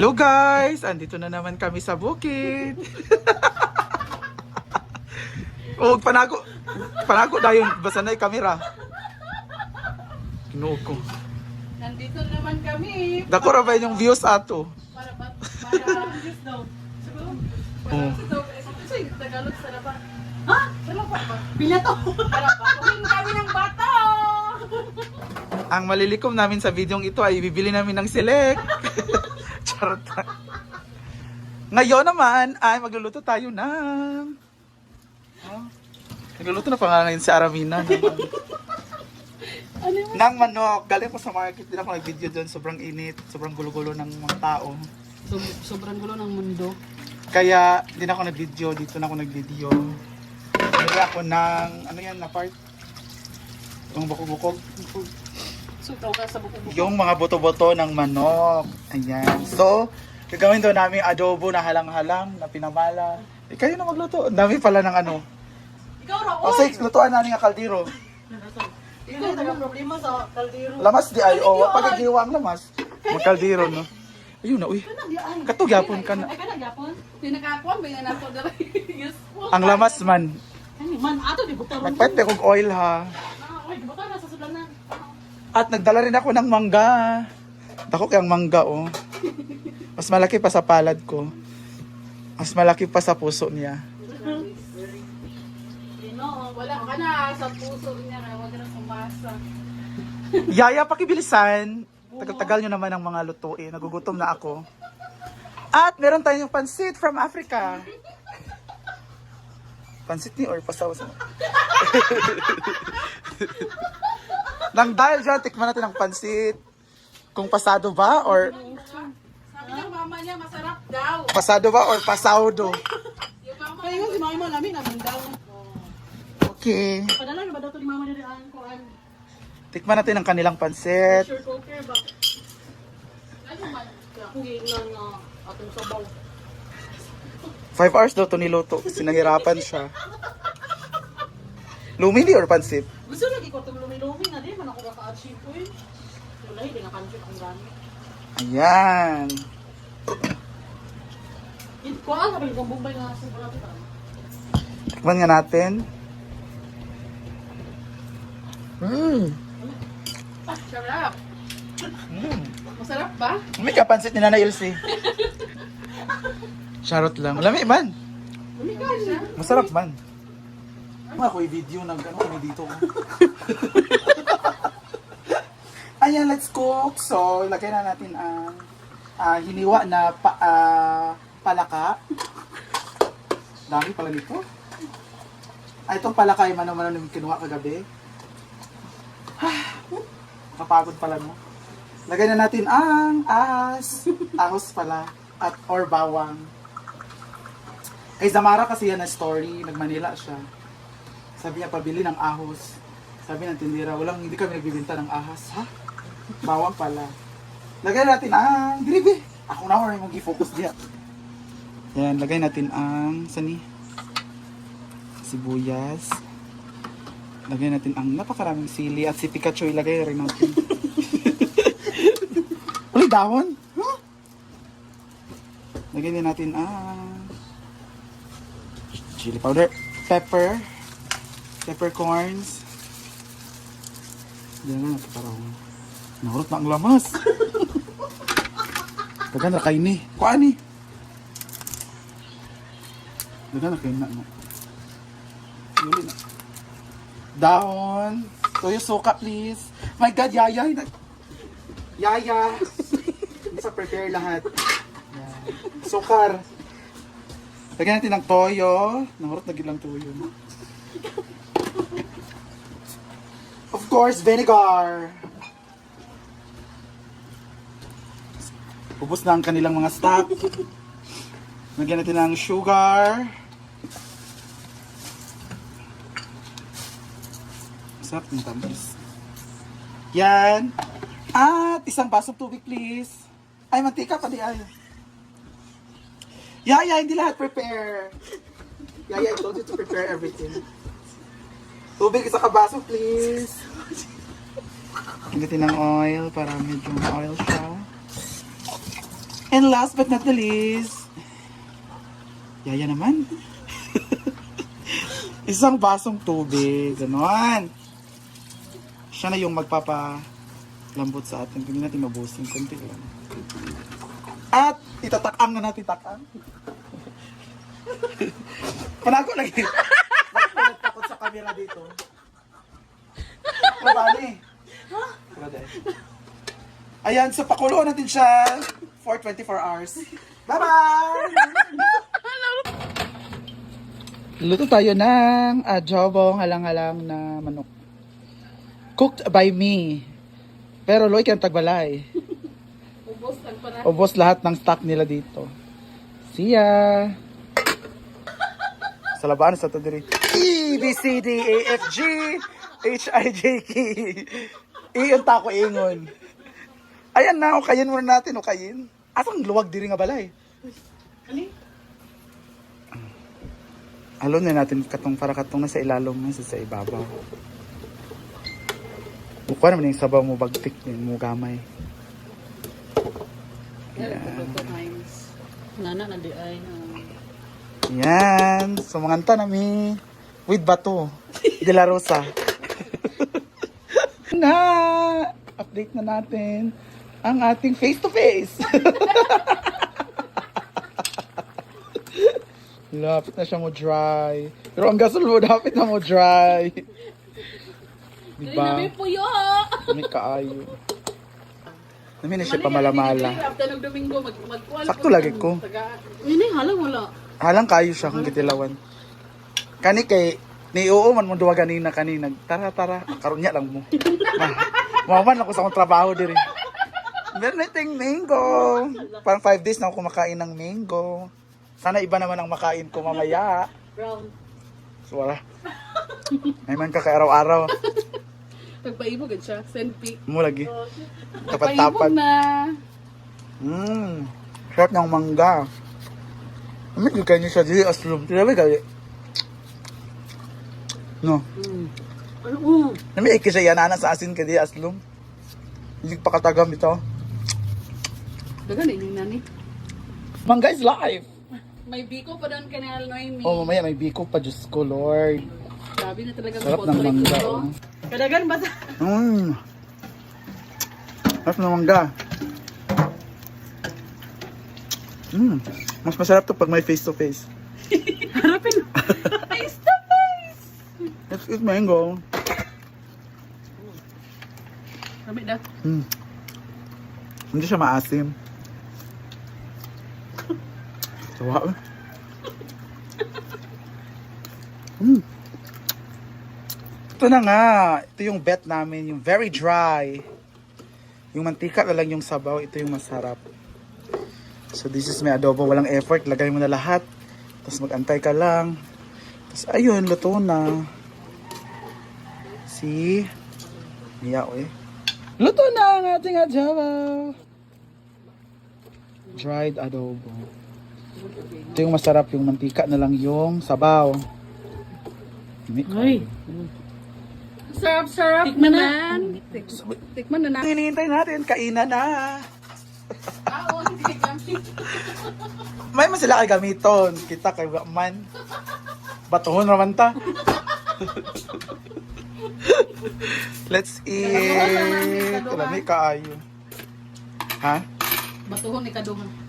Hello guys! Andito na naman kami sa bukid. Oh, panago dayon basta na yung camera. Kinuog ko. Nandito naman kami. Dako ra ba yung views ato? Para views daw. Siguro. Oh. Kasi Tagalog sa ba? Ha? Salamat ba? Binato. Para patuhin kami ng bato. Ang malilikom namin sa videong ito ay bibili namin ng select. Charot. Ngayon naman ay magluluto tayo ng nagluluto na pa nga ngayon si Aramina ng manok. Galing ko sa market, din ako nag-video doon. Sobrang init, sobrang gulo-gulo ng mga tao. Sobrang gulo ng mundo. Kaya din ako nag-video, dito na ako nag-video. Bili ako ng, ano yan na part? Yung bukog-bukog. So, ikaw ka sa buko-buko. Yung mga buto-buto ng manok. Ayan. So, gagawin doon namin adobo na halang-halang, na pinamala. Eh, kayo na magluto. Ang dami pala ng ano. Ikaw ra, O, sige, lutuan namin ang kaldero. Ikaw taga problema sa kaldero. Lamas di ay, o, pag-igiwa ang lamas. Magkaldero, no? Ayun na, uy. Katog yapon ka na. Ay, ka nagyapon? Pinakakuan ba yan ako dala? Useful. Ang lamas man. Ay, man, ato di buta ron. Nagpait kog oil ha. Ay, di buta na sa sulanan. At nagdala rin ako ng mangga. Dako kayang mangga, oh. Mas malaki pa sa palad ko. Mas malaki pa sa puso niya. Wala ka na sa puso niya. Huwag ka na sumasa. Yaya, pakibilisan. Tagal-tagal nyo naman ang mga lutuin. Nagugutom na ako. At meron tayong pansit from Africa. Pansit ni or pasaw sa... Nang dahil dyan, tikman natin ang pansit. Kung pasado ba or... Sabi ng mama niya, masarap daw. Pasado ba or pasaudo? Yung mama niya, si mama namin, namin daw. Okay. Padala na ba daw ito ni mama niya ang kuhan? Tikman natin ang kanilang pansit. Pressure cooker ba? Ano man? Kaya kung ginan na atong sabaw. 5 hours daw ito niluto. Sinahirapan siya. Lumini or pansit? Gusto lagi ko itong lumi-lumi na di man ako kaka-achieve ko eh. Wala, hindi nga kanjit ang gamit. Ayan. Kuhaan ka ba yung bumbay nga sa marami ka? Tikman nga natin. Ah, sarap. Masarap ba? May kapansit ni Nanay Elsie. Charot lang. Lami man. Lumikay siya. Masarap man. Ako i-video ng ano kami dito. Ayan, let's cook. So, lagay na natin ang hiniwa na palaka. Dami pala nito. Itong palaka ay mano-mano na kinuha kagabi. Kapagod pala no. Lagay na natin ang ahos pala at or bawang. Kay Zamara kasi yan na story, nag-Manila siya. Sabi niya pabili ng ahos. Sabi ng tindera, hindi kami nagbibenta ng ahas. Ha? Bawang pala. Lagay natin ang gribe. Ako na rin mag-focus diya. Yan, lagay natin ang sibuyas. Lagay natin ang napakaraming sili at si Pikachu ilagay rin natin. Ulit dahon? Huh? Lagay din natin ang chili powder, peppercorns. Diyan na parang nahurot na ang lamas. Dagan na kain ni. Kuan ni. Dagan na kain na. Yuli na. Dahon. Toyo suka please. My God, Yaya. Yaya. Hindi sa prepare lahat. Yan. Sukar. Lagyan natin ng toyo. Nahurot na gilang toyo. Of course, vinegar. Ubus na ang kanilang mga stock. Lagyan natin ng sugar. Sarap ng tamis. Yan. At isang basong tubig please. Ay, mantika pa di ay. Yaya, hindi lahat prepare. Yaya, I told you to prepare everything. Tubig, isa ka baso please. Hingitin ng oil para medyo oil siya. And last but not the least, Yaya naman. Isang basong tubig. Ganon. Siya na yung magpapalambot sa atin. Hindi natin mabusin. Kunti lang. At itatakam na natin takam. Panako lagi. Bakit takot sa camera dito? Mabali. Ayan, so pakuluan natin siya for 24 hours. Bye-bye! Luto tayo ng adobong halang-halang na manok. Cooked by me. Pero Loy kang tagbalay. Ubos lang pa na. Ubos lahat ng stock nila dito. See ya! Sa labaan sa ito diri. E, B, C, D, A, F, G, H, I, J, K. Iyon ta ko ingon. Ayan na, ukayin muna natin, ukayin. Asang luwag diri nga balay? Ani? Alon na natin katong para katong nasa ilalom na sa ibabaw. Bukuha naman yung sabaw mo bagtik din mo gamay. Nana na di ay. Yan. Sumanganta nami with bato. De la Rosa. Na! Update na natin ang ating face-to-face. Lapit na siya mo dry. Pero ang gasol mo, lapit na mo dry. Dili Diba? namin puyo. Kami kaayo. Namin na siya pamalamala. After ng Domingo magkuan. Sakto lagi ko. Ini halang wala. Halang kayo siya kung gitilawan. Kani kay, ni oo man mo duwa ganina kanina. Tara, karon niya lang mo. Maman ako sa akong trabaho diri. Meron nating mango. Parang 5 days na ako kumakain ng mango. Sana iba naman ang makain ko mamaya. Brown. So wala. May man ka araw-araw. Pagpaibog siya. Senpi. Mo lagi. Pagpaibog Tapat-tapat. na. Sarap ng mangga. Amit yung kanya siya dili aslum. Tinabi kaya. No. Nami ikisa yan ana sa asin kadi aslum. Hindi pa katagam ito. Dagan ini nani. Mangga is life. May biko pa doon kanal Noemi. Oh, mamaya may biko pa, Diyos ko, Lord. Sabi na talaga Sarap ng mangga. Oh. Kadagan ba sa... Sarap ng mangga. Mas masarap to pag may face-to-face. Harapin. Face to face. Let's eat mango. Kami na. Hindi siya maasim. Tawa. Ito na nga. Ito yung bet namin. Yung very dry. Yung mantika na lang yung sabaw. Ito yung masarap. So this is my adobo. Walang effort. Lagay mo na lahat. Tapos mag-antay ka lang. Tapos ayun, luto na. See? Miyaw eh. Luto na ang ating adobo. Dried adobo. Ito yung masarap, yung mantika na lang yung sabaw. Ay. Sarap. Tikman na. Tikman na na. Hinihintay natin, kainan na. Oo, hindi gamit. May man sila kay gamiton. Kita kay man. Batuhon naman ta. Let's eat. Kalami kaayo. Ha? Batuhon ni Kadungan.